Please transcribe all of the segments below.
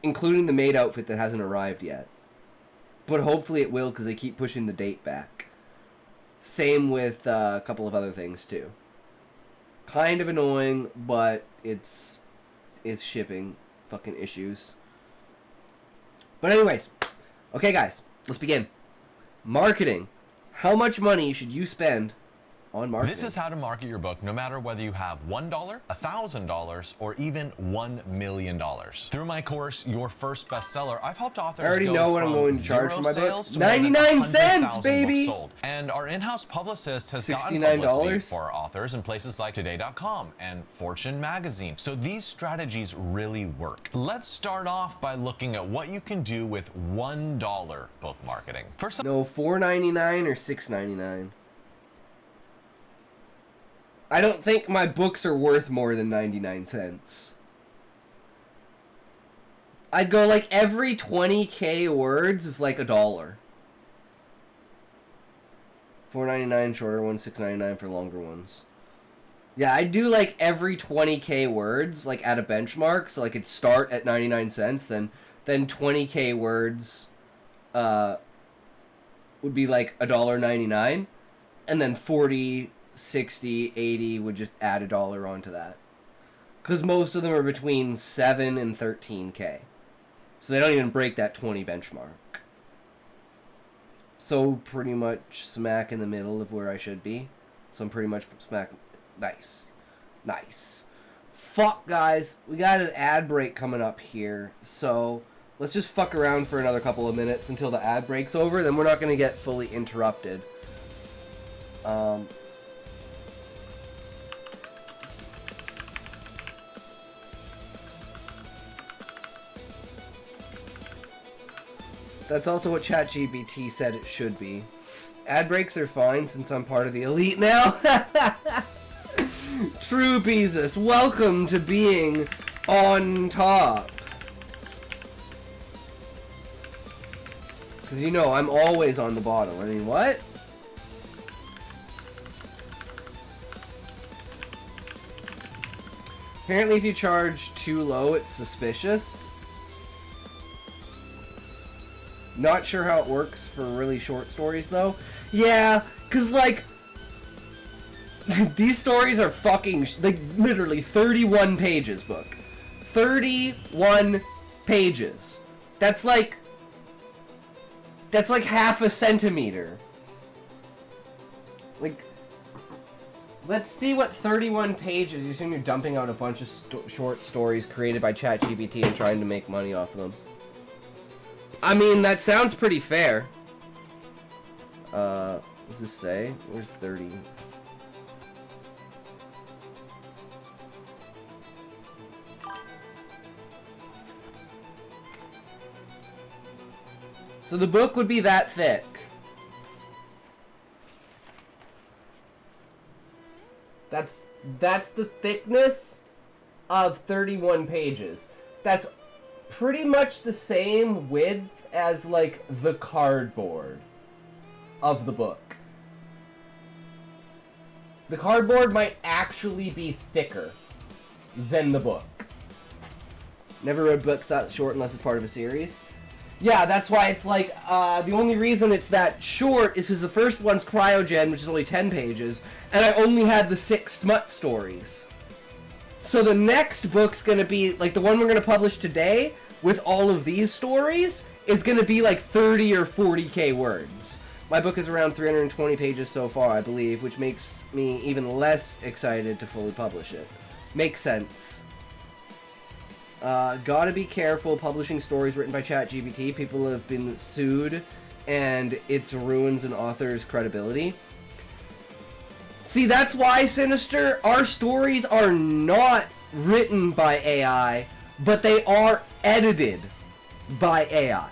including the maid outfit that hasn't arrived yet. But hopefully it will, because they keep pushing the date back. Same with a couple of other things, too. Kind of annoying, but it's shipping fucking issues. But anyways, okay guys, let's begin. Marketing. How much money should you spend on marketing? This is how to market your book, no matter whether you have $1, $1,000, or even $1 million. Through my course, Your First Bestseller, I've helped authors I already go know what from I'm going to charge for my book. to 99 cents, baby! sold. And our in-house publicist has gotten $69 publicity for our authors in places like Today.com and Fortune Magazine. So these strategies really work. Let's start off by looking at what you can do with $1 book marketing. First, no, $4.99 or $6.99. I don't think my books are worth more than 99 cents. I'd go like every 20k words is like $1. $4.99 shorter ones, $6.99 for longer ones. Yeah, I'd do like every 20k words, like at a benchmark, so like it'd start at 99 cents, then 20k words would be like $1.99, and then 40, 60, 80 would just add $1 onto that. Because most of them are between 7 and 13k. So they don't even break that 20 benchmark. So pretty much smack in the middle of where I should be. So I'm pretty much smack. Nice. Nice. Fuck, guys. We got an ad break coming up here. So let's just fuck around for another couple of minutes until the ad break's over. Then we're not going to get fully interrupted. That's also what ChatGPT said it should be. Ad breaks are fine since I'm part of the elite now. True Beezus, welcome to being on top. Because you know, I'm always on the bottom. I mean, what? Apparently if you charge too low, it's suspicious. Not sure how it works for really short stories, though. Yeah, because, like, these stories are fucking, like, literally 31 pages, book. 31 pages. That's like half a centimeter. Like, let's see what 31 pages, you assume you're dumping out a bunch of short stories created by ChatGPT and trying to make money off of them. I mean, that sounds pretty fair. What does this say? Where's 30? So the book would be that thick. That's the thickness of 31 pages. That's pretty much the same width as, like, the cardboard of the book. The cardboard might actually be thicker than the book. Never read books that short unless it's part of a series. Yeah, that's why it's like, the only reason it's that short is because the first one's Cryogen, which is only 10 pages, and I only had the 6 smut stories. So the next book's gonna be, like, the one we're gonna publish today, with all of these stories, is gonna be like 30 or 40k words. My book is around 320 pages so far, I believe, which makes me even less excited to fully publish it. Makes sense. Gotta be careful publishing stories written by ChatGPT. People have been sued, and it ruins an author's credibility. See, that's why, Sinister, our stories are not written by AI, but they are edited by AI.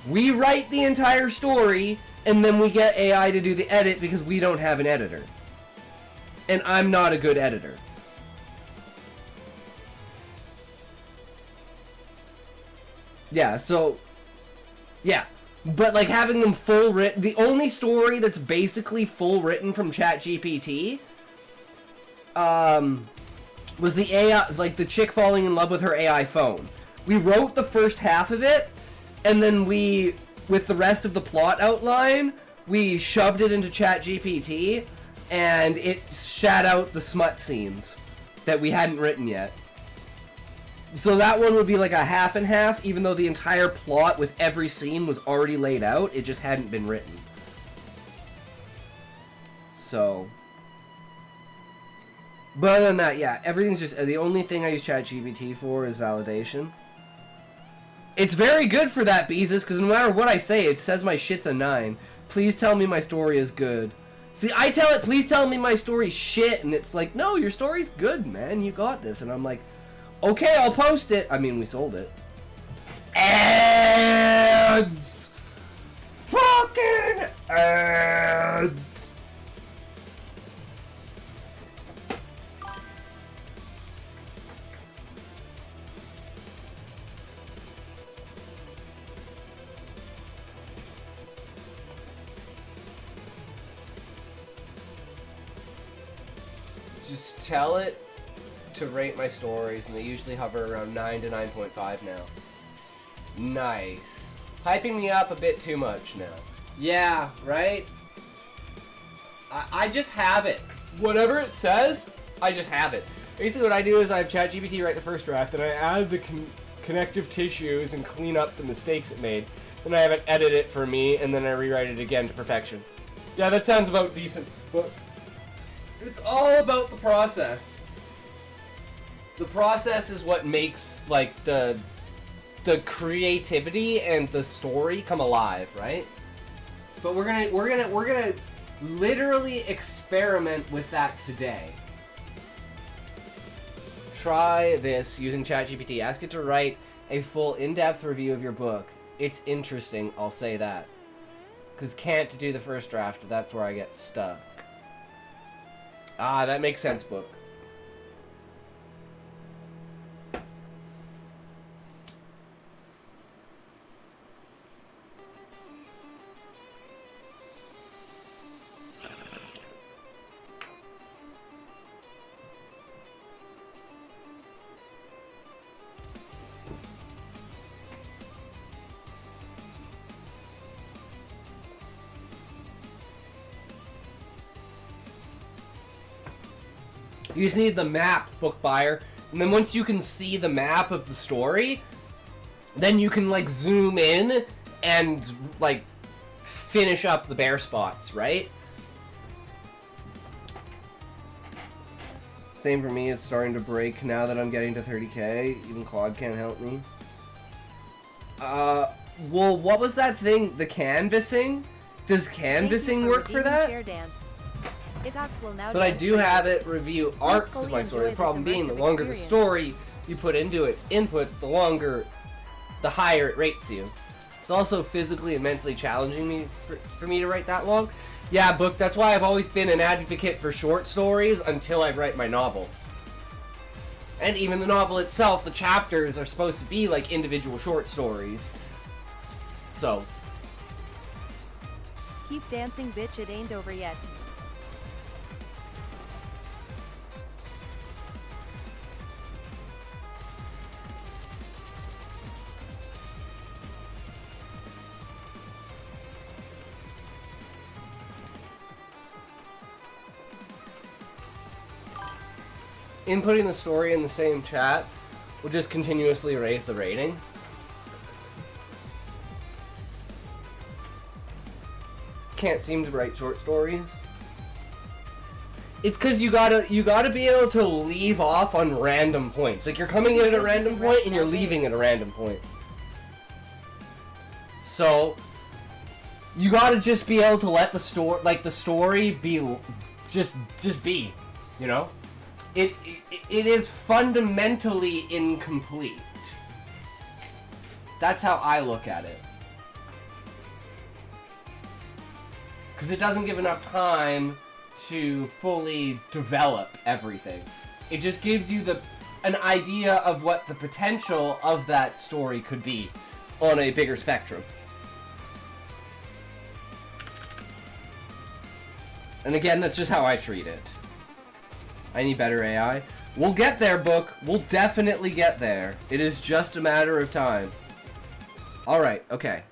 We write the entire story, and then we get AI to do the edit because we don't have an editor. And I'm not a good editor. Yeah, so, yeah. But, like, having them full written, the only story that's basically full written from ChatGPT, was the AI, like, the chick falling in love with her AI phone. We wrote the first half of it, and then we, with the rest of the plot outline, we shoved it into ChatGPT, and it shat out the smut scenes that we hadn't written yet. So that one would be like a half and half, even though the entire plot with every scene was already laid out, it just hadn't been written. So... But other than that, yeah, everything's just... The only thing I use ChatGPT for is validation. It's very good for that, Beezus, because no matter what I say, it says my shit's a 9. Please tell me my story is good. See, I tell it, please tell me my story's shit, and it's like, no, your story's good, man, you got this. And I'm like, okay, I'll post it. I mean, we sold it. Ads! Fucking ads! Just tell it to rate my stories, and they usually hover around 9 to 9.5 now. Nice. Hyping me up a bit too much now. Yeah, right? I just have it. Whatever it says, I just have it. Basically what I do is I have ChatGPT write the first draft, and I add the connective tissues and clean up the mistakes it made. Then I have it edit it for me, and then I rewrite it again to perfection. Yeah, that sounds about decent. But it's all about the process. The process is what makes like the creativity and the story come alive, right? But we're gonna literally experiment with that today. Try this using ChatGPT. Ask it to write a full in-depth review of your book. It's interesting, I'll say that. Because can't do the first draft, that's where I get stuck. Ah, that makes sense, book. You just need the map, book buyer, and then once you can see the map of the story, then you can like zoom in and like finish up the bare spots, right? Same for me, it's starting to break now that I'm getting to 30k. Even Claude can't help me. Well, what was that thing? The canvassing? Does canvassing work for that? But I do have it review arcs of my story. The problem being, the longer the story you put into its input, the higher it rates you. It's also physically and mentally challenging me for me to write that long. Yeah, book, that's why I've always been an advocate for short stories until I write my novel. And even the novel itself, the chapters are supposed to be like individual short stories. So. Keep dancing, bitch, it ain't over yet. Inputting the story in the same chat will just continuously raise the rating. Can't seem to write short stories. It's because you gotta be able to leave off on random points. Like you're coming in at a random point and you're leaving at a random point. So you gotta just be able to let the story be just be, you know? It is fundamentally incomplete. That's how I look at it. Because it doesn't give enough time to fully develop everything. It just gives you an idea of what the potential of that story could be on a bigger spectrum. And again, that's just how I treat it. I need better AI. We'll get there, book. We'll definitely get there. It is just a matter of time. Alright, okay.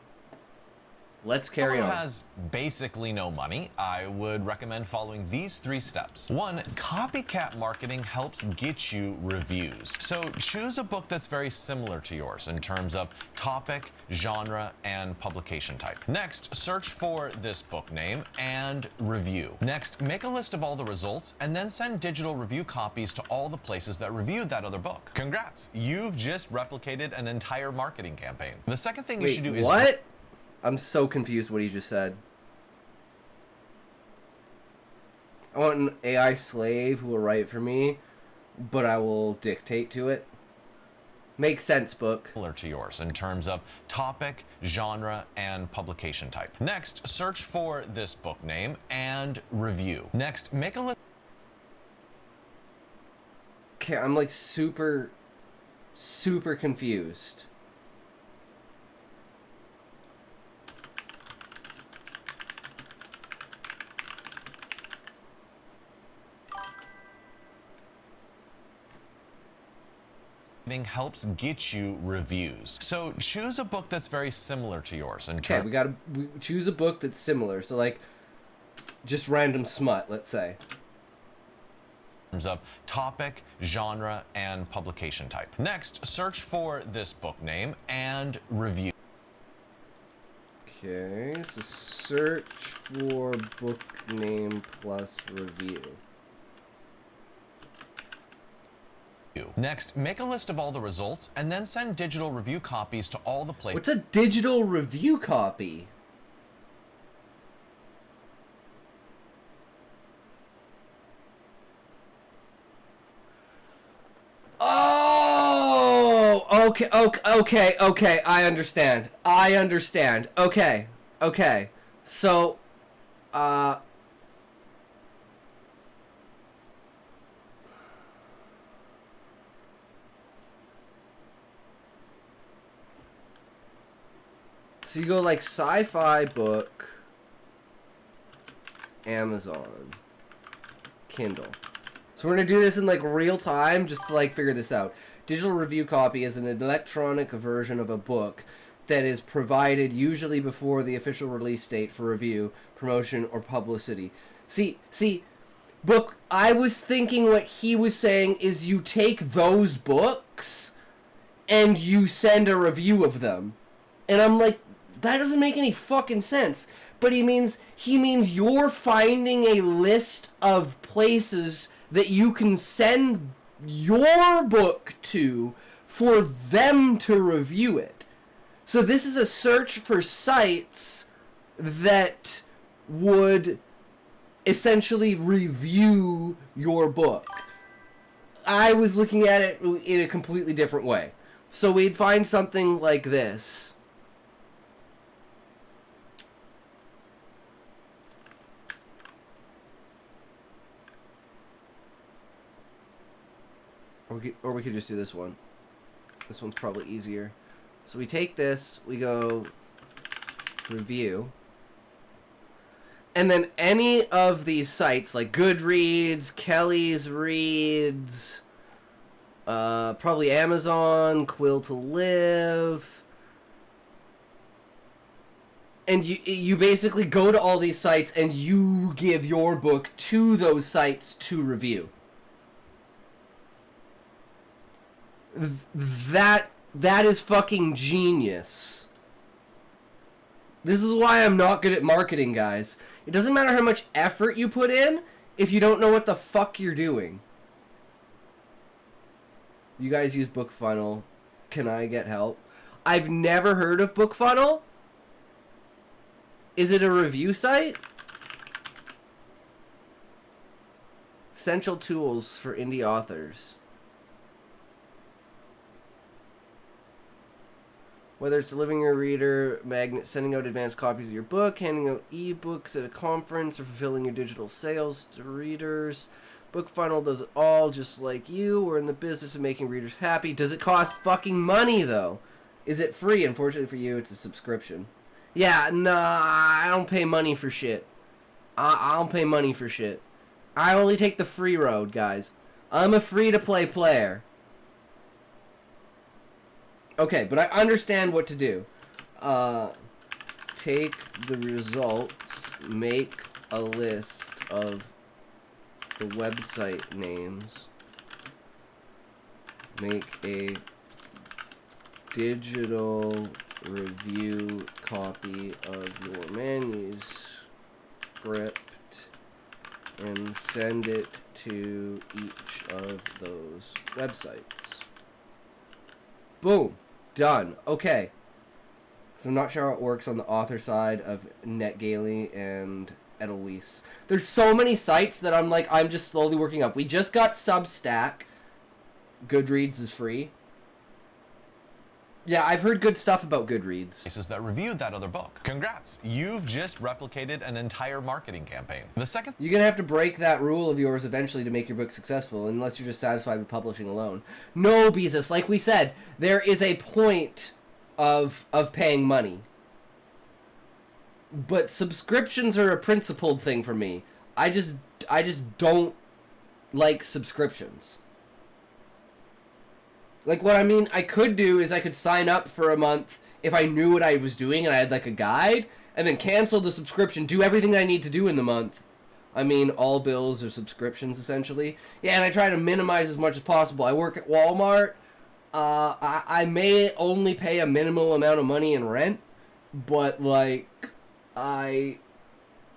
Let's carry on. Who has basically no money, I would recommend following these 3 steps. 1, copycat marketing helps get you reviews. So choose a book that's very similar to yours in terms of topic, genre, and publication type. Next, search for this book name and review. Next, make a list of all the results and then send digital review copies to all the places that reviewed that other book. Congrats, you've just replicated an entire marketing campaign. The second thing you should do is... What? I'm so confused what he just said. I want an AI slave who will write for me, but I will dictate to it. Makes sense, book. Similar to yours in terms of topic, genre, and publication type. Next, search for this book name and review. Next, make a list. Okay, I'm like super confused. Helps get you reviews. So choose a book that's very similar to yours. Okay, we choose a book that's similar. So like, just random smut, let's say. In terms of topic, genre, and publication type. Next, search for this book name and review. Okay, so search for book name plus review. Next, make a list of all the results and then send digital review copies to all the places. What's a digital review copy? Oh, okay, I understand. Okay. So, so you go like sci-fi book, Amazon, Kindle. So we're gonna do this in like real time just to like figure this out. Digital review copy is an electronic version of a book that is provided usually before the official release date for review, promotion, or publicity. See, book, I was thinking what he was saying is you take those books and you send a review of them. And I'm like, that doesn't make any fucking sense. But he means you're finding a list of places that you can send your book to for them to review it. So this is a search for sites that would essentially review your book. I was looking at it in a completely different way. So we'd find something like this. Or we could just do this one. This one's probably easier. So we take this, we go review. And then any of these sites, like Goodreads, Kelly's Reads, probably Amazon, Quill to Live. And you basically go to all these sites and you give your book to those sites to review. That is fucking genius. This is why I'm not good at marketing, guys. It doesn't matter how much effort you put in if you don't know what the fuck you're doing. You guys use BookFunnel. Can I get help? I've never heard of BookFunnel. Is it a review site? Essential tools for indie authors. Whether it's delivering your reader magnet, sending out advanced copies of your book, handing out ebooks at a conference, or fulfilling your digital sales to readers, BookFunnel does it all just like you. We're in the business of making readers happy. Does it cost fucking money, though? Is it free? Unfortunately for you, it's a subscription. Yeah, nah, I don't pay money for shit. I don't pay money for shit. I only take the free road, guys. I'm a free-to-play player. Okay, but I understand what to do. Take the results, make a list of the website names, make a digital review copy of your manuscript, and send it to each of those websites. Boom. Done. Okay. So I'm not sure how it works on the author side of NetGaily and Edelweiss. There's so many sites that I'm just slowly working up. We just got Substack. Goodreads is free. Yeah, I've heard good stuff about Goodreads. Places that reviewed that other book. Congrats, you've just replicated an entire marketing campaign. The second You're going to have to break that rule of yours eventually to make your book successful, unless you're just satisfied with publishing alone. No, Beezus, like we said, there is a point of paying money. But subscriptions are a principled thing for me. I just don't like subscriptions. Like, what I could do is I could sign up for a month if I knew what I was doing and I had, like, a guide, and then cancel the subscription, do everything I need to do in the month. All bills are subscriptions, essentially. Yeah, and I try to minimize as much as possible. I work at Walmart. I may only pay a minimal amount of money in rent, but, I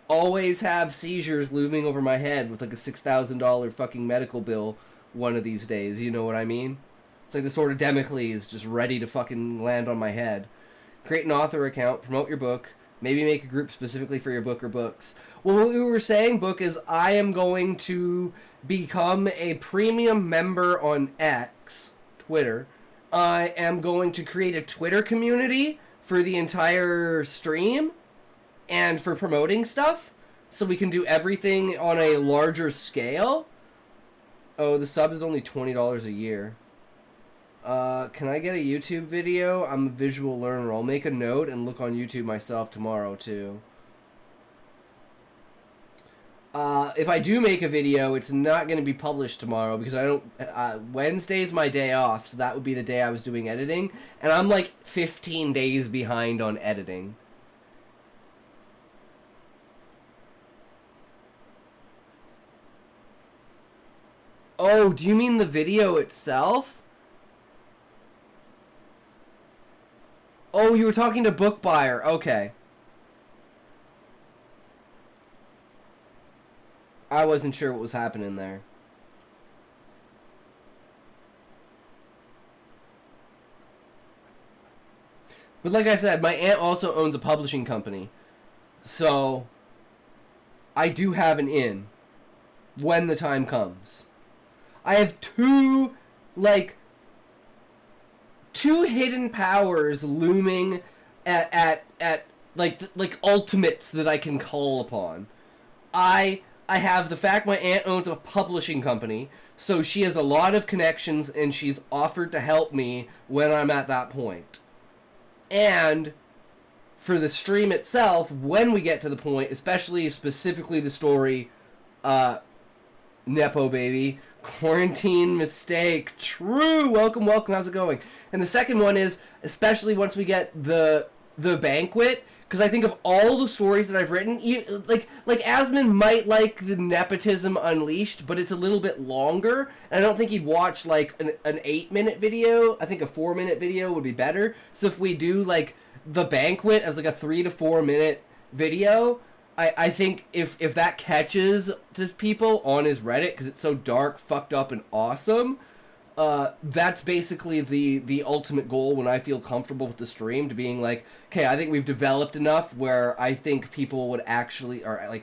always have seizures looming over my head with, a $6,000 fucking medical bill one of these days. You know what I mean? It's like the sword of Damocles just ready to fucking land on my head. Create an author account, promote your book, maybe make a group specifically for your book or books. Well, what we were saying, Book, is I am going to become a premium member on X, Twitter. I am going to create a Twitter community for the entire stream and for promoting stuff, so we can do everything on a larger scale. Oh, the sub is only $20 a year. Can I get a YouTube video? I'm a visual learner. I'll make a note and look on YouTube myself tomorrow, too. If I do make a video, it's not going to be published tomorrow because I don't... Wednesday's my day off, so that would be the day I was doing editing. And I'm 15 days behind on editing. Oh, do you mean the video itself? Oh, you were talking to Book Buyer. Okay. I wasn't sure what was happening there. But like I said, my aunt also owns a publishing company. So, I do have an in when the time comes. I have two hidden powers looming at ultimates that I can call upon. I have the fact my aunt owns a publishing company, so she has a lot of connections and she's offered to help me when I'm at that point. And for the stream itself, when we get to the point, specifically the story, Nepo Baby, Quarantine Mistake, true, welcome, how's it going? And the second one is, especially once we get the banquet, because I think of all the stories that I've written, like Asmund might like the Nepotism Unleashed, but it's a little bit longer, and I don't think he'd watch an 8-minute video. I think a 4-minute video would be better. So if we do the banquet as a 3 to 4 minute video, I think if that catches to people on his Reddit, because it's so dark, fucked up, and awesome, that's basically the ultimate goal when I feel comfortable with the stream, to being okay, I think we've developed enough where I think people would actually, are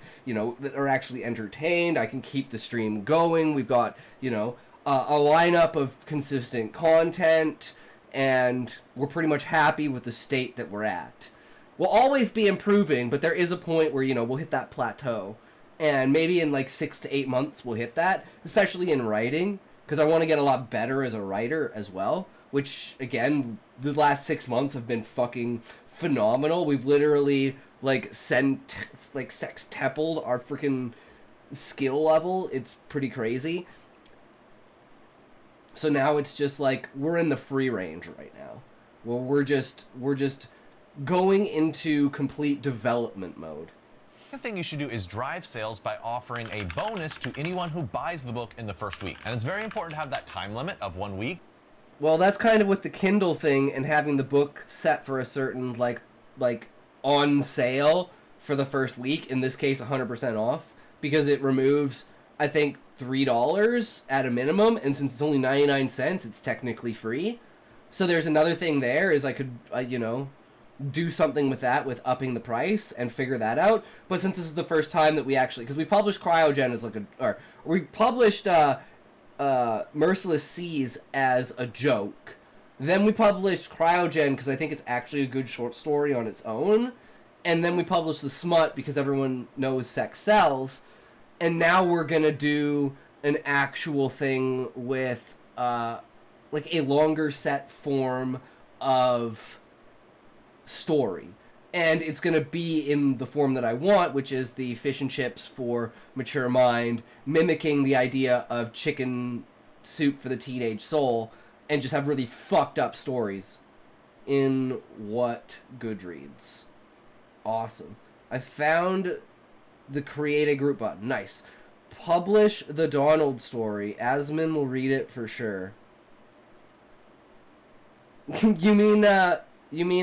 are actually entertained. I can keep the stream going. We've got, a lineup of consistent content, and we're pretty much happy with the state that we're at. We'll always be improving, but there is a point where, we'll hit that plateau. And maybe in 6 to 8 months we'll hit that, especially in writing, because I want to get a lot better as a writer as well, which, again, the last 6 months have been fucking phenomenal. We've literally, sextupled our freaking skill level. It's pretty crazy. So now it's just like we're in the free range right now. Well, we're just going into complete development mode. The thing you should do is drive sales by offering a bonus to anyone who buys the book in the first week. And it's very important to have that time limit of 1 week. Well, that's kind of with the Kindle thing and having the book set for a certain, like on sale for the first week, in this case 100% off, because it removes, I think, $3 at a minimum, and since it's only 99 cents, it's technically free. So there's another thing there, is I could, do something with that, with upping the price and figure that out. But since this is the first time that we actually, because we published Cryogen as we published Merciless Seas as a joke. Then we published Cryogen because I think it's actually a good short story on its own. And then we published The Smut because everyone knows sex sells. And now we're going to do an actual thing with like a longer set form of story. And it's going to be in the form that I want, which is the fish and chips for mature mind, mimicking the idea of chicken soup for the teenage soul, and just have really fucked up stories. In what Goodreads? Awesome. I found the create a group button. Nice. Publish the Donald story. Asmin will read it for sure. You mean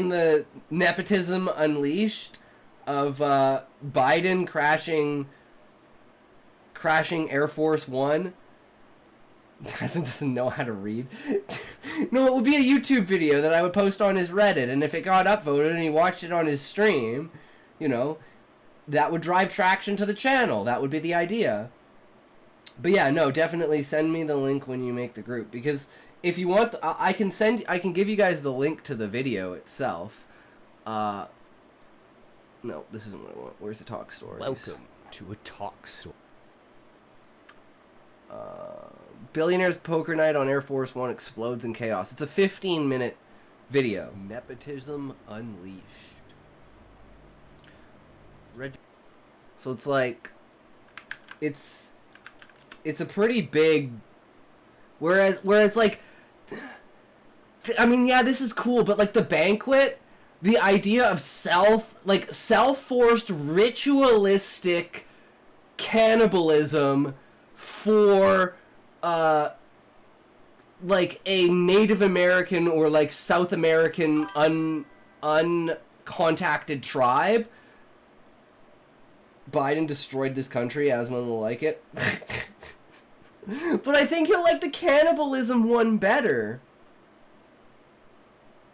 the nepotism unleashed of Biden crashing Air Force One? Doesn't know how to read. No, it would be a YouTube video that I would post on his Reddit, and if it got upvoted and he watched it on his stream, that would drive traction to the channel. That would be the idea. But yeah, no, definitely send me the link when you make the group, because if you want, I can give you guys the link to the video itself. No, this isn't what I want. Where's the talk story? Welcome to a talk story. Billionaire's poker night on Air Force One explodes in chaos. It's a 15-minute video. Nepotism unleashed. So it's like, it's a pretty big. Whereas like, I mean, yeah, this is cool, but like the banquet, the idea of self-forced ritualistic cannibalism for like a Native American or like South American uncontacted tribe. Biden destroyed this country. Asman will like it. But I think he'll like the cannibalism one better.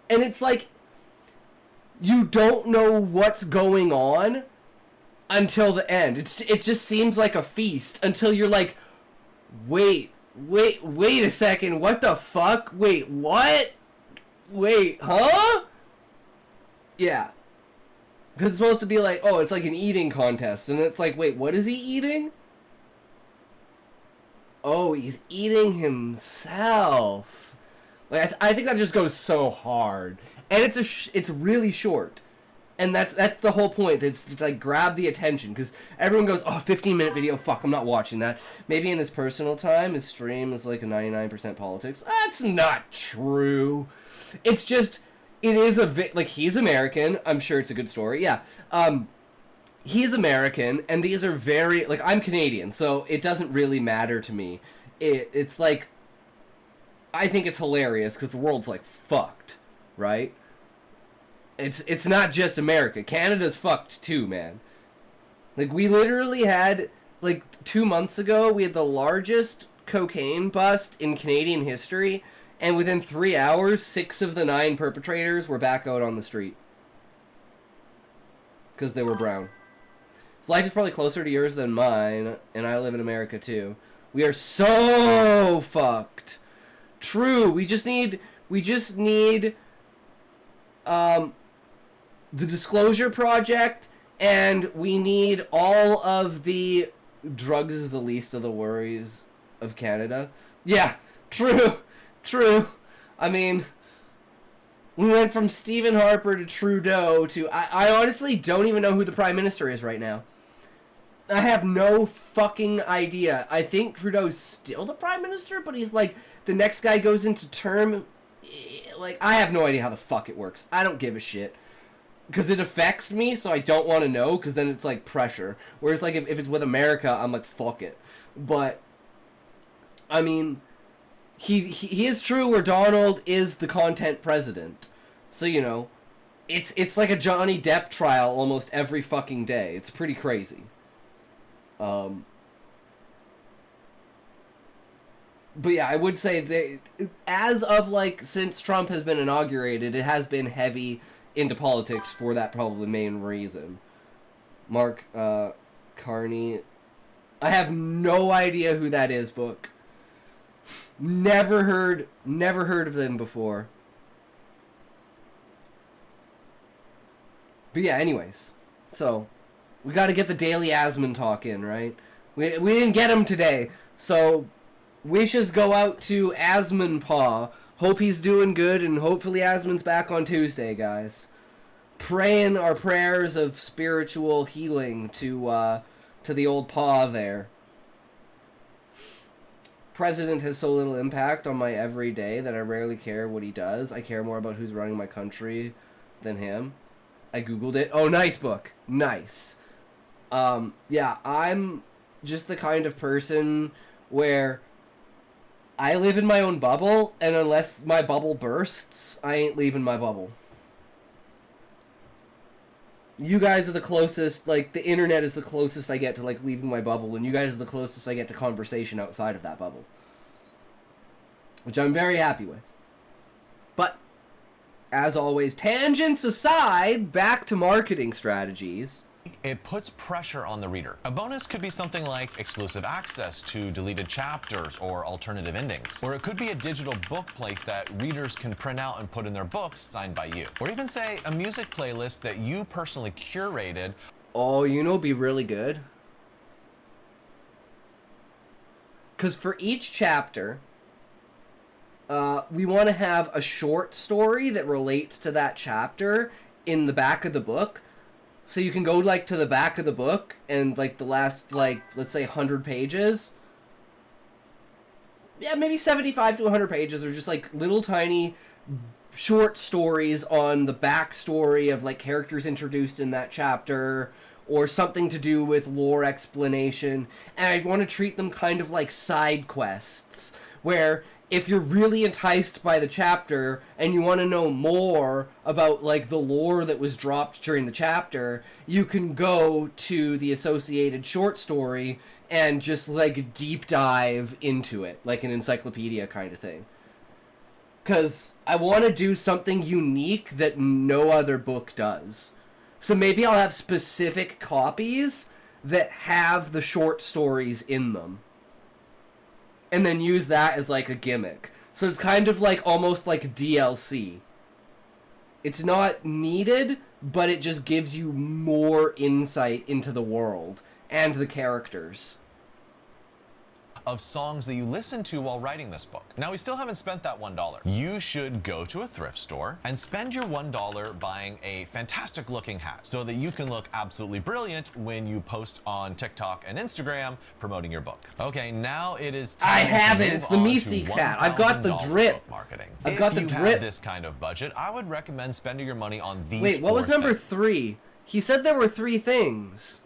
And it's like, you don't know what's going on until the end. It just seems like a feast until you're like, wait a second, what the fuck? Wait, what? Wait, huh? Yeah. Because it's supposed to be like, oh, it's like an eating contest. And it's like, wait, what is he eating? Oh, he's eating himself. Like, I think that just goes so hard. And it's really short. And that's the whole point. It's like, grab the attention. Because everyone goes, oh, 15-minute video, fuck, I'm not watching that. Maybe in his personal time, his stream is like a 99% politics. That's not true. It's just, it is like, he's American. I'm sure it's a good story. Yeah. He's American, and these are very, like, I'm Canadian, so it doesn't really matter to me. It's like, I think it's hilarious, because the world's, like, fucked, right? It's not just America. Canada's fucked, too, man. Like, we literally had, like, 2 months ago, we had the largest cocaine bust in Canadian history, and within 3 hours, 6 of the 9 perpetrators were back out on the street. Because they were brown. His life is probably closer to yours than mine, and I live in America too. We are so fucked. True. We just need the Disclosure Project, and we need all of the drugs is the least of the worries of Canada. Yeah, true. I mean, we went from Stephen Harper to Trudeau to... I honestly don't even know who the Prime Minister is right now. I have no fucking idea. I think Trudeau's still the Prime Minister, but he's like... the next guy goes into term, like, I have no idea how the fuck it works. I don't give a shit. Because it affects me, so I don't want to know, because then it's, like, pressure. Whereas, like, if it's with America, I'm like, fuck it. But, I mean, he is true where Donald is the content president. So, you know, it's like a Johnny Depp trial almost every fucking day. It's pretty crazy. But yeah, I would say as of, like, since Trump has been inaugurated, it has been heavy into politics for that probably main reason. Mark Carney. I have no idea who that is, Book. Never heard of them before. But yeah, anyways. So, we gotta get the daily Asmon talk in, right? We didn't get him today, so wishes go out to Asmon Paw. Hope he's doing good, and hopefully Asmon's back on Tuesday, guys. Praying our prayers of spiritual healing to the old Paw there. President has so little impact on my everyday that I rarely care what he does. I care more about who's running my country than him. I googled it. Oh, nice, Book. Nice. Yeah, I'm just the kind of person where I live in my own bubble, and unless my bubble bursts, I ain't leaving my bubble. You guys are the closest, like, the internet is the closest I get to, like, leaving my bubble, and you guys are the closest I get to conversation outside of that bubble. Which I'm very happy with. But, as always, tangents aside, back to marketing strategies. It puts pressure on the reader. A bonus could be something like exclusive access to deleted chapters or alternative endings. Or it could be a digital book plate that readers can print out and put in their books signed by you. Or even, say, a music playlist that you personally curated. Oh, you know, be really good. Because for each chapter, we want to have a short story that relates to that chapter in the back of the book. So you can go, like, to the back of the book and, like, the last, like, let's say 100 pages. Yeah, maybe 75 to 100 pages are just, like, little tiny short stories on the backstory of, like, characters introduced in that chapter or something to do with lore explanation. And I want to treat them kind of like side quests where if you're really enticed by the chapter and you want to know more about, like, the lore that was dropped during the chapter, you can go to the associated short story and just, like, deep dive into it, like an encyclopedia kind of thing. Because I want to do something unique that no other book does. So maybe I'll have specific copies that have the short stories in them. And then use that as, like, a gimmick. So it's kind of like, almost like DLC. It's not needed, but it just gives you more insight into the world and the characters. Of songs that you listen to while writing this book. Now, we still haven't spent that $1. You should go to a thrift store and spend your $1 buying a fantastic looking hat so that you can look absolutely brilliant when you post on TikTok and Instagram promoting your book. Okay, now it is time I have to it. move It's the on Meeseeks to hat. I've got the $1,000 drip. book marketing. I've got the If you drip. have this kind of budget, I would recommend spending your money on these Wait, what was four number things. 3? He said there were 3 things.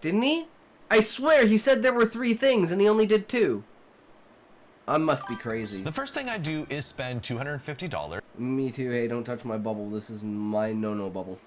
Didn't he? I swear he said there were 3 things and he only did 2. I must be crazy. The first thing I do is spend $250. Me too. Hey, don't touch my bubble. This is my no-no bubble.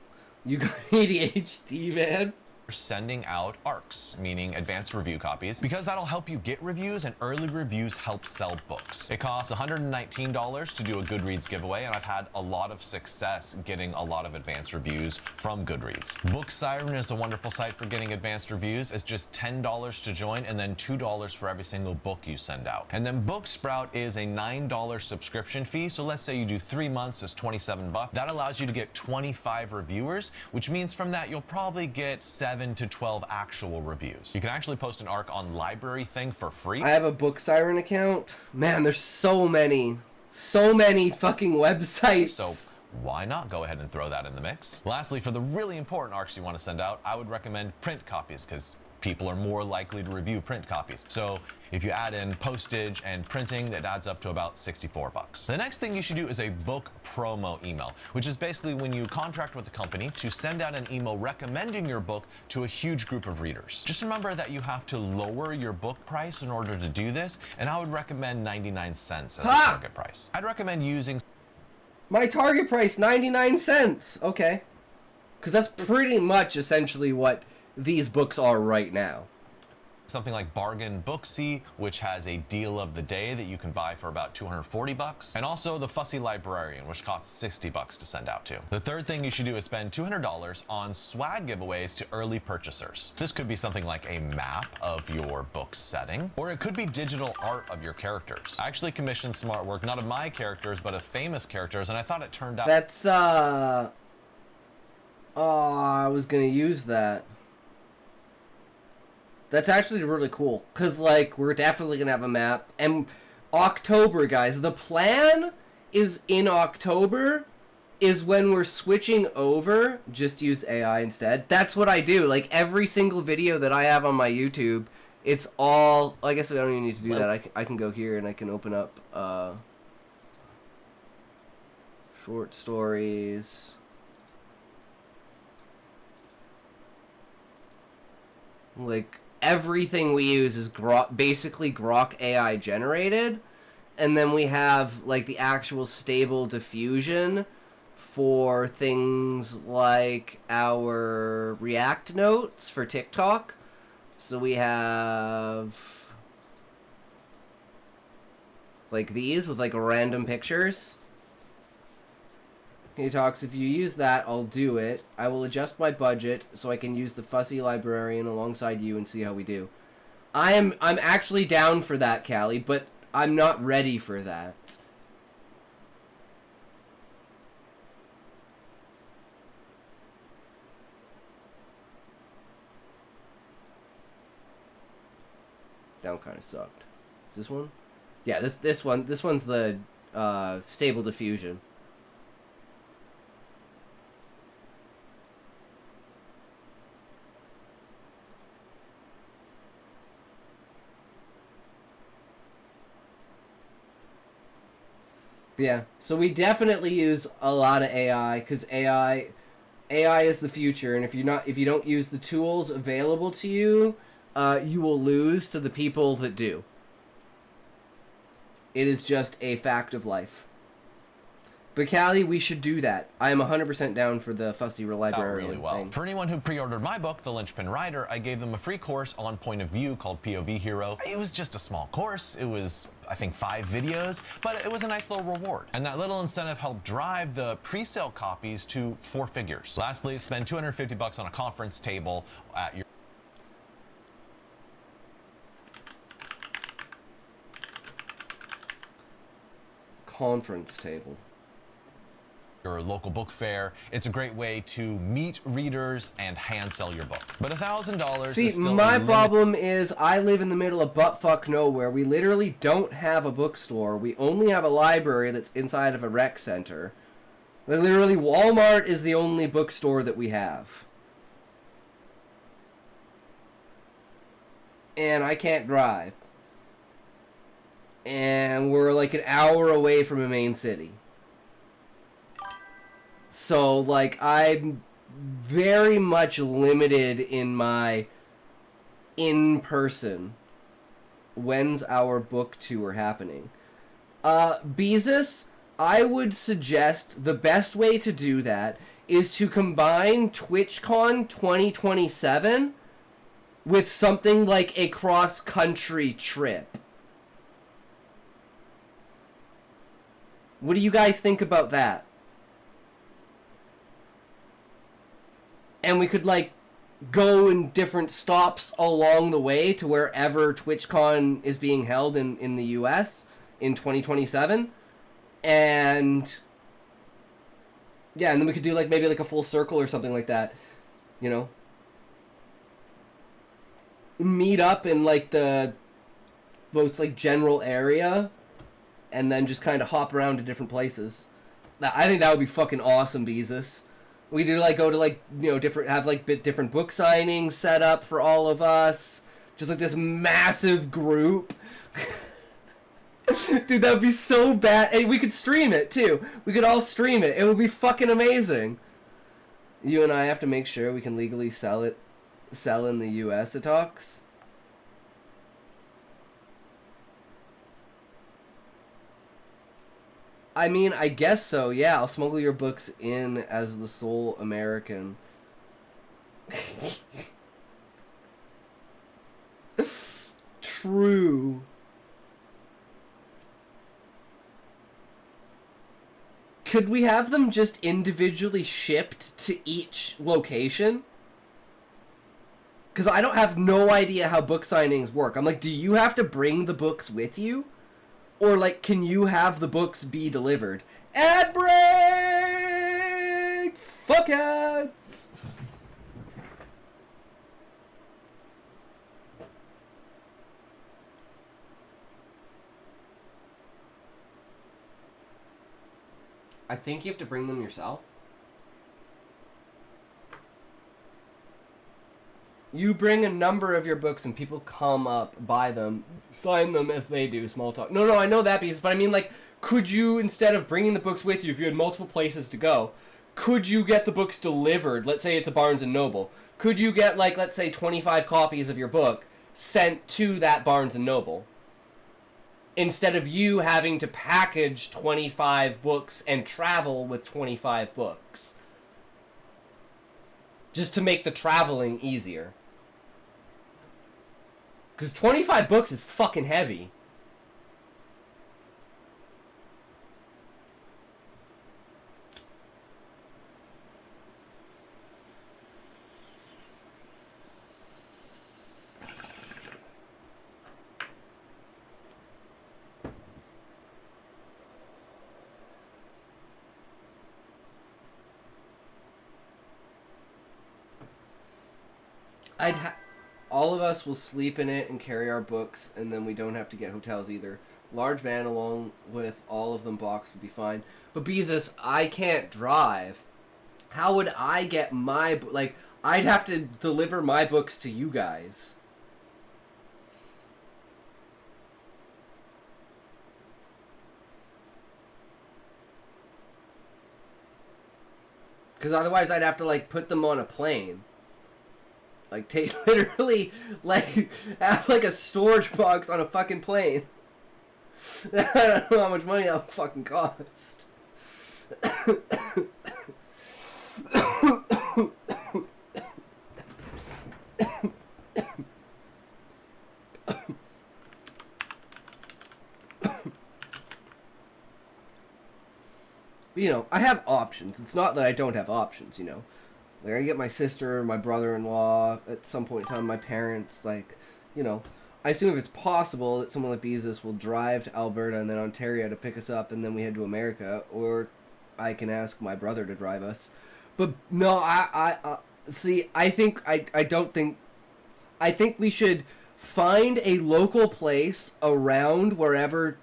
You got ADHD, man. Sending out ARCs, meaning advanced review copies, because that'll help you get reviews, and early reviews help sell books. It costs $119 to do a Goodreads giveaway, and I've had a lot of success getting a lot of advanced reviews from Goodreads. Book Siren is a wonderful site for getting advanced reviews. It's just $10 to join and then $2 for every single book you send out. And then Booksprout is a $9 subscription fee, so let's say you do 3 months, it's $27. That allows you to get 25 reviewers, which means from that you'll probably get 7 to 12 actual reviews. You can actually post an ARC on Library Thing for free. I have a Book Siren account. Man, there's so many fucking websites. So why not go ahead and throw that in the mix? Lastly, for the really important ARCs you want to send out, I would recommend print copies because People are more likely to review print copies. So if you add in postage and printing, that adds up to about 64 bucks. The next thing you should do is a book promo email, which is basically when you contract with a company to send out an email recommending your book to a huge group of readers. Just remember that you have to lower your book price in order to do this, and I would recommend 99 cents as a target price. I'd recommend using My target price, 99 cents. Okay. Because that's pretty much essentially what these books are right now. something like Bargain Booksy, which has a deal of the day that you can buy for about 240 bucks, and also the Fussy Librarian, which costs 60 bucks to send out to. The third thing you should do is spend $200 on swag giveaways to early purchasers. This could be something like a map of your book setting, or it could be digital art of your characters. I actually commissioned some artwork, not of my characters, but of famous characters, and I thought it turned out... That's, oh, I was gonna use that. That's actually really cool, because, like, we're definitely going to have a map. And October, guys, the plan is in October is when we're switching over. Just use AI instead. That's what I do. Like, every single video that I have on my YouTube, it's all... I guess I don't even need to do that. I can go here and I can open up short stories. Like... everything we use is basically Grok AI generated, and then we have like the actual stable diffusion for things like our React notes for TikTok. So we have like these with like random pictures. He talks, if you use that, I'll do it. I will adjust my budget so I can use the Fussy Librarian alongside you and see how we do. I'm actually down for that, Callie, but I'm not ready for that. That one kind of sucked. Is this one? Yeah, this one's the stable diffusion. Yeah, so we definitely use a lot of AI, because AI is the future, and if you don't use the tools available to you, you will lose to the people that do. It is just a fact of life. But Callie, we should do that. I am 100% down for the Fussy Librarian really well. thing. For anyone who pre-ordered my book, The Linchpin Rider, I gave them a free course on point of view called POV Hero. It was just a small course. It was, I think, 5 videos, but it was a nice little reward. And that little incentive helped drive the pre-sale copies to 4 figures. Lastly, spend 250 bucks on a conference table at your Conference table. Your local book fair. It's a great way to meet readers and hand sell your book. But $1,000 See, is still my problem is I live in the middle of buttfuck nowhere. We literally don't have a bookstore. We only have a library that's inside of a rec center. Like, literally, Walmart is the only bookstore that we have. And I can't drive. And we're like an hour away from a main city. So, like, I'm very much limited in my in-person. When's our book tour happening? Beezus, I would suggest the best way to do that is to combine TwitchCon 2027 with something like a cross-country trip. What do you guys think about that? And we could, like, go in different stops along the way to wherever TwitchCon is being held in the US in 2027. And... yeah, and then we could do, like, maybe, like, a full circle or something like that. You know? Meet up in, like, the most, like, general area. And then just kind of hop around to different places. I think that would be fucking awesome, Beezus. We do like go to like, you know, different, have like different book signings set up for all of us. Just like this massive group. Dude, that would be so bad. And we could stream it too. We could all stream it. It would be fucking amazing. You and I have to make sure we can legally sell in the US, it talks. I mean, I guess so, yeah. I'll smuggle your books in as the sole American. True. Could we have them just individually shipped to each location? Because I don't have no idea how book signings work. I'm like, do you have to bring the books with you? Or, like, can you have the books be delivered? Ad break! Fuck ads! I think you have to bring them yourself. You bring a number of your books and people come up, buy them, sign them as they do, small talk. No, I know that piece, but I mean, like, could you, instead of bringing the books with you, if you had multiple places to go, could you get the books delivered? Let's say it's a Barnes & Noble. Could you get, like, let's say 25 copies of your book sent to that Barnes & Noble? Instead of you having to package 25 books and travel with 25 books. Just to make the traveling easier. Because 25 books is fucking heavy. All of us will sleep in it and carry our books, and then we don't have to get hotels either. Large van along with all of them boxed would be fine. But Beezus, I can't drive. How would I get my... Like, I'd have to deliver my books to you guys. Because otherwise I'd have to, like, put them on a plane. Like, take literally, like, have, like, a storage box on a fucking plane. I don't know how much money that would fucking cost. You know, I have options. It's not that I don't have options, you know. Like, I get my sister, my brother-in-law, at some point in time, my parents, like, you know. I assume if it's possible that someone like Beezus will drive to Alberta and then Ontario to pick us up and then we head to America, or I can ask my brother to drive us. But, no, see, I think we should find a local place around wherever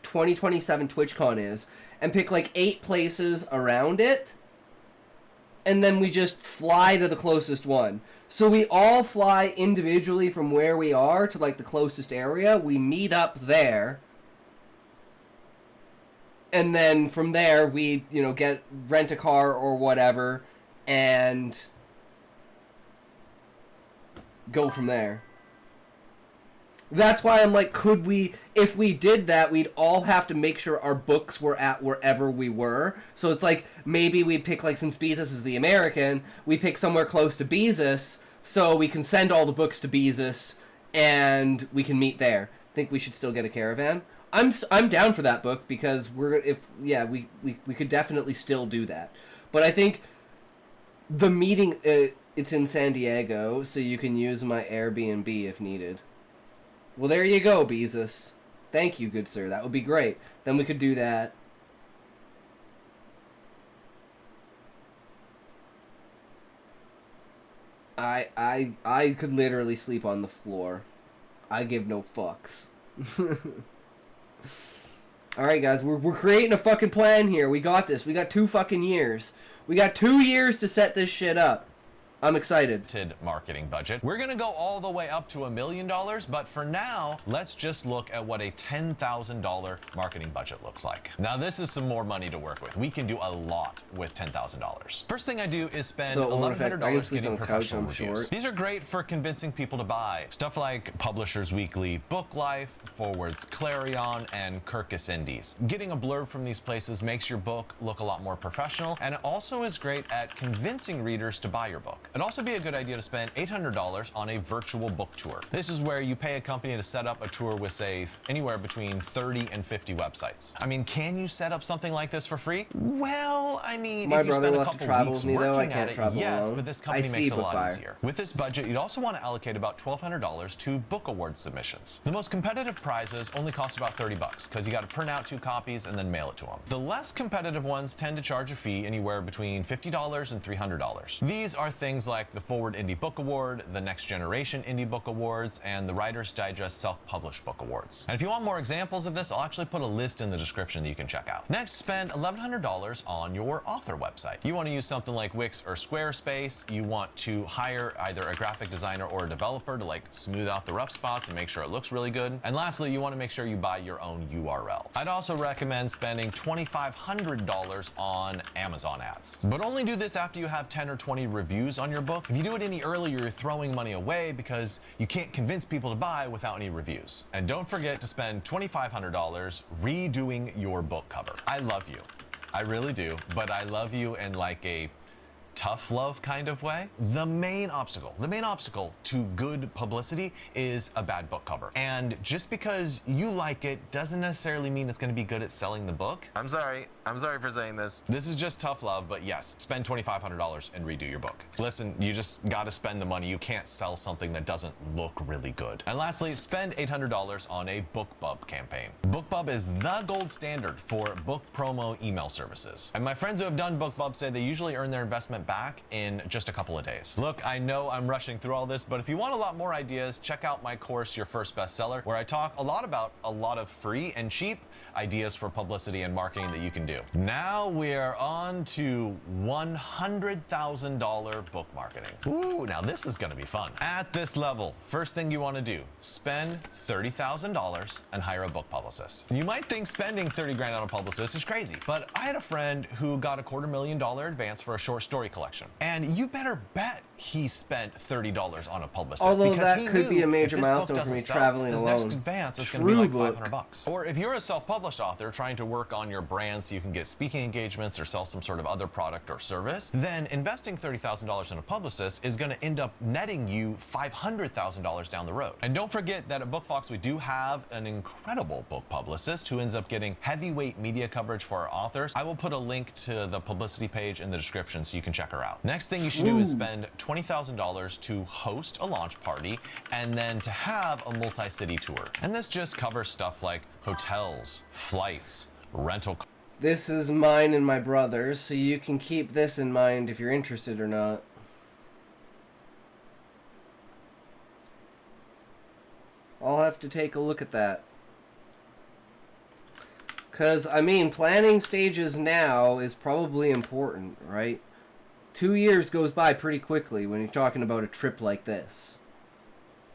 2027 TwitchCon is and pick, like, 8 places around it. And then we just fly to the closest one. So we all fly individually from where we are to, like, the closest area. We meet up there. And then from there, we, you know, rent a car or whatever. And go from there. That's why I'm like, could we... If we did that, we'd all have to make sure our books were at wherever we were. So it's like, maybe we pick, like, since Beezus is the American, we pick somewhere close to Beezus, so we can send all the books to Beezus, and we can meet there. I think we should still get a caravan. I'm down for that book, because we could definitely still do that. But I think the meeting, it's in San Diego, so you can use my Airbnb if needed. Well, there you go, Beezus. Thank you, good sir. That would be great. Then we could do that. I could literally sleep on the floor. I give no fucks. Alright, guys. We're creating a fucking plan here. We got this. We got 2 fucking years. We got 2 years to set this shit up. I'm excited. Marketing budget. We're gonna go all the way up to $1 million, but for now, let's just look at what a $10,000 marketing budget looks like. Now, this is some more money to work with. We can do a lot with $10,000. First thing I do is spend $1,100 getting professional reviews. These are great for convincing people to buy. Stuff like Publishers Weekly, Book Life, Forward's Clarion, and Kirkus Indies. Getting a blurb from these places makes your book look a lot more professional, and it also is great at convincing readers to buy your book. It'd also be a good idea to spend $800 on a virtual book tour. This is where you pay a company to set up a tour with, say, anywhere between 30 and 50 websites. I mean, can you set up something like this for free? Well, I mean, if you spend a couple weeks working at it, yes, but this company makes it a lot easier. With this budget, you'd also want to allocate about $1,200 to book award submissions. The most competitive prizes only cost about $30 because you got to print out 2 copies and then mail it to them. The less competitive ones tend to charge a fee anywhere between $50 and $300. These are things like the Forward Indie Book Award, the Next Generation Indie Book Awards, and the Writer's Digest Self-Published Book Awards. And if you want more examples of this, I'll actually put a list in the description that you can check out. Next, spend $1,100 on your author website. You want to use something like Wix or Squarespace. You want to hire either a graphic designer or a developer to smooth out the rough spots and make sure it looks really good. And lastly, you want to make sure you buy your own URL. I'd also recommend spending $2,500 on Amazon ads, but only do this after you have 10 or 20 reviews on your book. If you do it any earlier, you're throwing money away because you can't convince people to buy without any reviews. And don't forget to spend $2,500 redoing your book cover. I love you. I really do, but I love you in like a tough love kind of way. The main obstacle to good publicity is a bad book cover. And just because you like it doesn't necessarily mean it's going to be good at selling the book. I'm sorry for saying this. This is just tough love, but yes, spend $2,500 and redo your book. Listen, you just got to spend the money. You can't sell something that doesn't look really good. And lastly, spend $800 on a BookBub campaign. BookBub is the gold standard for book promo email services. And my friends who have done BookBub say they usually earn their investment back in just a couple of days. Look, I know I'm rushing through all this, but if you want a lot more ideas, check out my course, Your First Bestseller, where I talk a lot about a lot of free and cheap ideas for publicity and marketing that you can do. Now we're on to $100,000 book marketing. Ooh, now this is gonna be fun. At this level, first thing you wanna do, spend $30,000 and hire a book publicist. You might think spending 30 grand on a publicist is crazy, but I had a friend who got a $250,000 advance for a short story collection. And you better bet he spent $30 on a publicist. Although because that he could knew be a major if this book milestone for doesn't me sell, traveling his alone. next advance is going to True be like book. $500. Or if you're a self-published author trying to work on your brand so you can get speaking engagements or sell some sort of other product or service, then investing $30,000 in a publicist is going to end up netting you $500,000 down the road. And don't forget that at Bookfox we do have an incredible book publicist who ends up getting heavyweight media coverage for our authors. I will put a link to the publicity page in the description so you can check her out. Next thing you should do is spend $20,000 to host a launch party and then to have a multi-city tour. And this just covers stuff like hotels, flights, rental cars. This is mine and my brother's, so you can keep this in mind if you're interested or not. I'll have to take a look at that. Because, I mean, planning stages now is probably important, right? 2 years goes by pretty quickly when you're talking about a trip like this.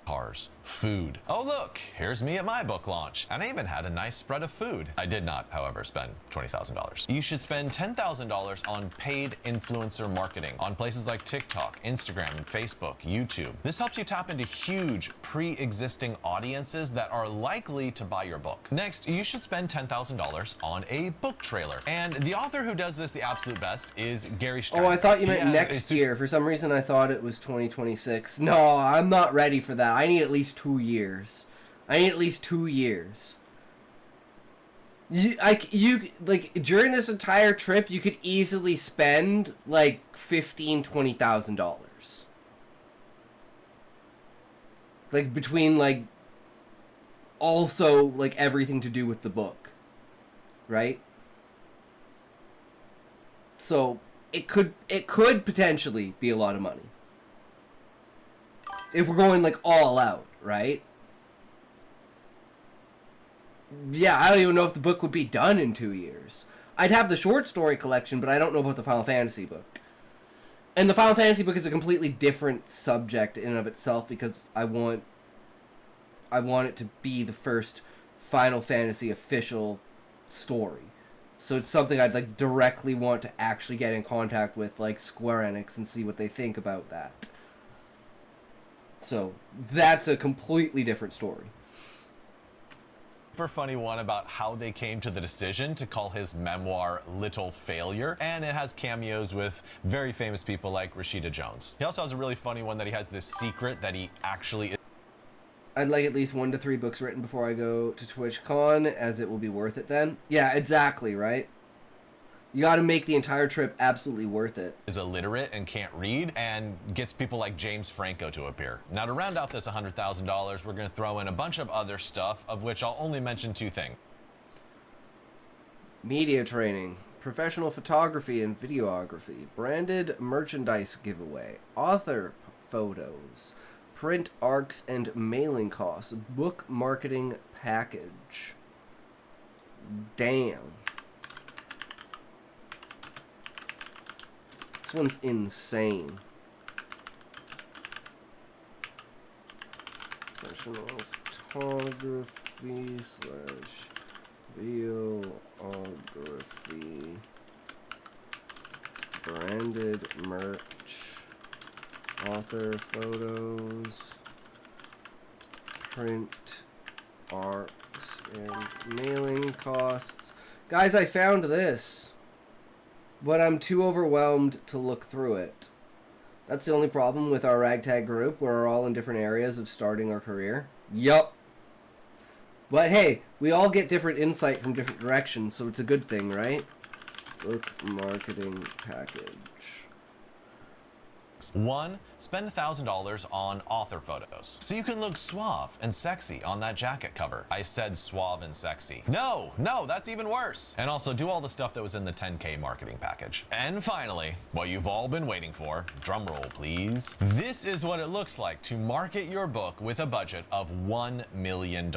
Cars, food. Oh look, here's me at my book launch. And I even had a nice spread of food. I did not, however, spend $20,000. You should spend $10,000 on paid influencer marketing on places like TikTok, Instagram, Facebook, YouTube. This helps you tap into huge pre-existing audiences that are likely to buy your book. Next, you should spend $10,000 on a book trailer. And the author who does this the absolute best is Gary Stern. Oh, I thought you meant next year. For some reason, I thought it was 2026. No, I'm not ready for that. I need at least 2 years. During this entire trip, you could easily spend like $15,000-$20,000. Like between also everything to do with the book, right? So it could potentially be a lot of money. If we're going all out, right? Yeah, I don't even know if the book would be done in 2 years. I'd have the short story collection, but I don't know about the Final Fantasy book. And the Final Fantasy book is a completely different subject in and of itself because I want it to be the first Final Fantasy official story. So it's something I'd like directly want to actually get in contact with, like Square Enix, and see what they think about that. So that's a completely different story. Super funny one about how they came to the decision to call his memoir Little Failure, and it has cameos with very famous people like Rashida Jones. He also has a really funny one that he has this secret that he actually is. I'd like at least 1 to 3 books written before I go to TwitchCon, as it will be worth it then. Yeah, exactly, right? You gotta make the entire trip absolutely worth it. Is illiterate and can't read, and gets people like James Franco to appear. Now, to round out this $100,000, we're gonna throw in a bunch of other stuff, of which I'll only mention 2 things. Media training, professional photography and videography, branded merchandise giveaway, author photos, print arcs and mailing costs, book marketing package. Damn. This one's insane. Professional photography / videography, branded merch, author photos, print arcs, and mailing costs. Guys, I found this, but I'm too overwhelmed to look through it. That's the only problem with our ragtag group. We're all in different areas of starting our career. Yup. But hey, we all get different insight from different directions, so it's a good thing, right? Book marketing package. 1, spend $1,000 on author photos, so you can look suave and sexy on that jacket cover. I said suave and sexy. No, that's even worse. And also do all the stuff that was in the 10K marketing package. And finally, what you've all been waiting for, drum roll please. This is what it looks like to market your book with a budget of $1 million.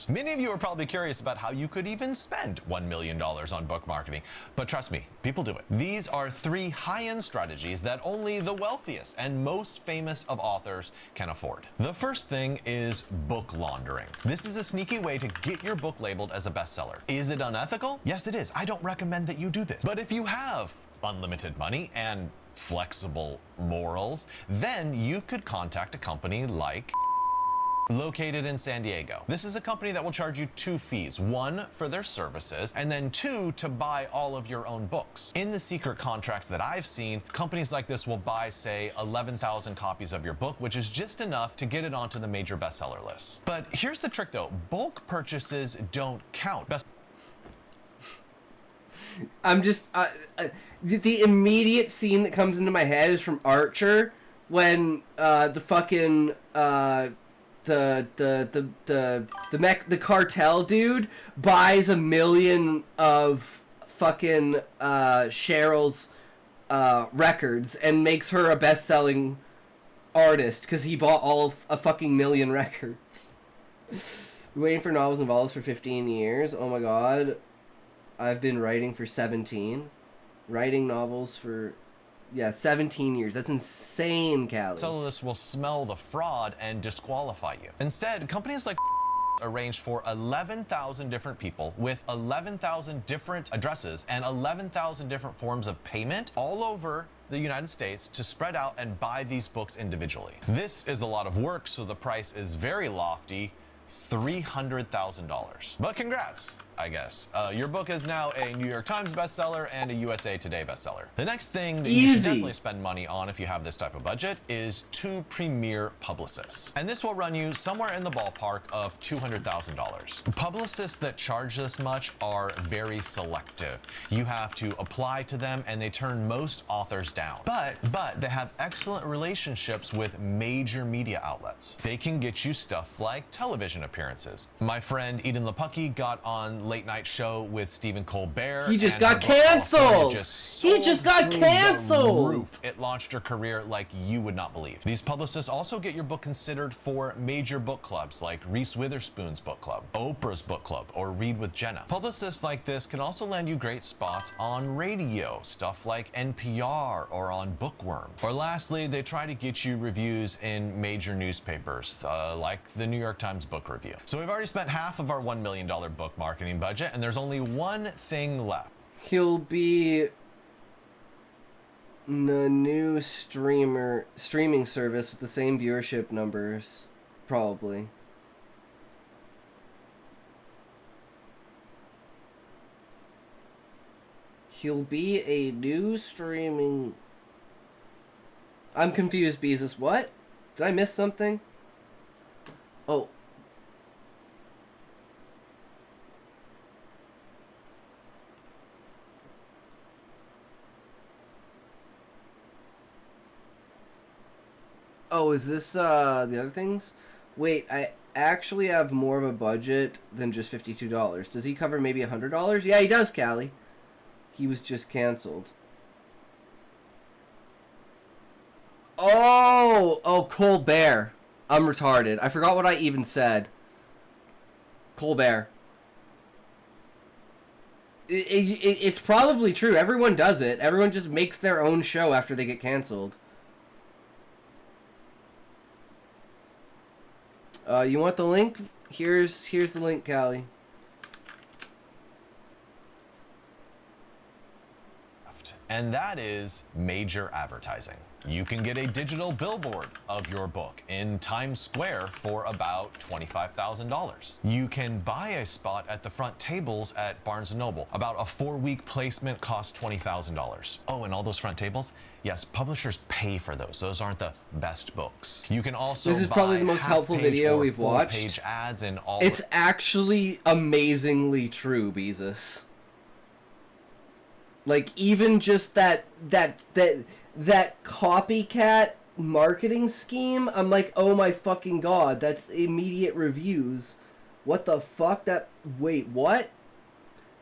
Many of you are probably curious about how you could even spend $1 million on book marketing, but trust me, people do it. These are 3 high-end strategies that only the wealthiest and most famous of authors can afford. The first thing is book laundering. This is a sneaky way to get your book labeled as a bestseller. Is it unethical? Yes, it is. I don't recommend that you do this. But if you have unlimited money and flexible morals, then you could contact a company like located in San Diego. This is a company that will charge you 2 fees. 1 for their services, and then 2 to buy all of your own books. In the secret contracts that I've seen, companies like this will buy, say, 11,000 copies of your book, which is just enough to get it onto the major bestseller lists. But here's the trick though, bulk purchases don't count. I'm just the immediate scene that comes into my head is from Archer when the fucking the cartel dude buys 1 million of fucking Cheryl's records and makes her a best-selling artist because he bought a fucking million records. Waiting for novels and novels for 15 years. Oh my god. I've been writing for 17. Writing novels for 17 years. That's insane, Callie. This will smell the fraud and disqualify you. Instead, companies like arranged for 11,000 different people with 11,000 different addresses and 11,000 different forms of payment all over the United States to spread out and buy these books individually. This is a lot of work, so the price is very lofty, $300,000. But congrats, I guess. Your book is now a New York Times bestseller and a USA Today bestseller. The next thing that you should definitely spend money on if you have this type of budget is 2 premier publicists. And this will run you somewhere in the ballpark of $200,000. Publicists that charge this much are very selective. You have to apply to them and they turn most authors down. But they have excellent relationships with major media outlets. They can get you stuff like television appearances. My friend Eden Lepucki got on late night show with Stephen Colbert. He just and got her book, California, canceled! just He just sold got through the canceled! roof. It launched her career like you would not believe. These publicists also get your book considered for major book clubs like Reese Witherspoon's book club, Oprah's book club, or Read with Jenna. Publicists like this can also land you great spots on radio, stuff like NPR or on Bookworm. Or lastly, they try to get you reviews in major newspapers, like the New York Times Book Review. So we've already spent half of our $1 million book marketing budget, and there's only one thing left. He'll be the new streaming service with the same viewership numbers, probably. He'll be a new streaming... I'm confused, Beezus. What? Did I miss something? Oh. Oh, is this, the other things? Wait, I actually have more of a budget than just $52. Does he cover maybe $100? Yeah, he does, Callie. He was just canceled. Oh, Colbert. I'm retarded. I forgot what I even said. Colbert. It's probably true. Everyone does it. Everyone just makes their own show after they get canceled. You want the link? Here's the link, Callie. And that is major advertising. You can get a digital billboard of your book in Times Square for about $25,000. You can buy a spot at the front tables at Barnes & Noble. About a 4-week placement costs $20,000. Oh, and all those front tables? Yes, publishers pay for those. Those aren't the best books. You can also This is probably the most helpful video we've watched. Page ads in all. It's actually amazingly true, Beezus. Like, even just that copycat marketing scheme, I'm like, oh my fucking god, that's immediate reviews. What the fuck? Wait, what?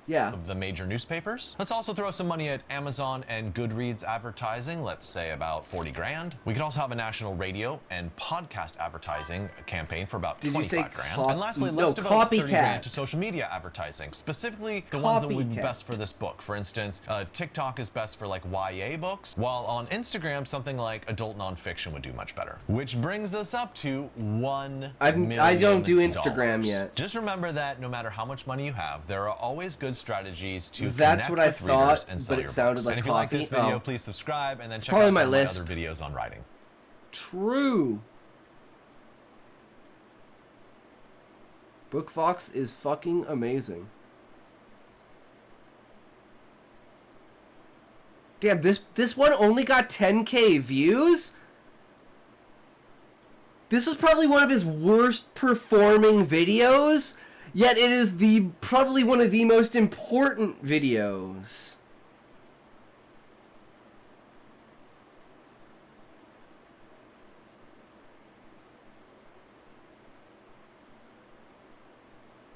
Yeah. Of the major newspapers. Let's also throw some money at Amazon and Goodreads advertising, let's say about 40 grand. We could also have a national radio and podcast advertising campaign for about 25 grand. And lastly, let's devote 30 grand to social media advertising, specifically the ones that would be best for this book. For instance, TikTok is best for like YA books, while on Instagram, something like adult nonfiction would do much better. Which brings us up to $1 million. I don't do Instagram yet. Just remember that no matter how much money you have, there are always good strategies to That's connect what I with readers thought, and sell but your it sounded books. like And if you like coffee. this video, Oh. please subscribe and then check probably out some my of my list. other videos on writing. True. Bookfox is fucking amazing. Damn, this one only got 10K views? This is probably one of his worst performing videos, yet it is probably one of the most important videos.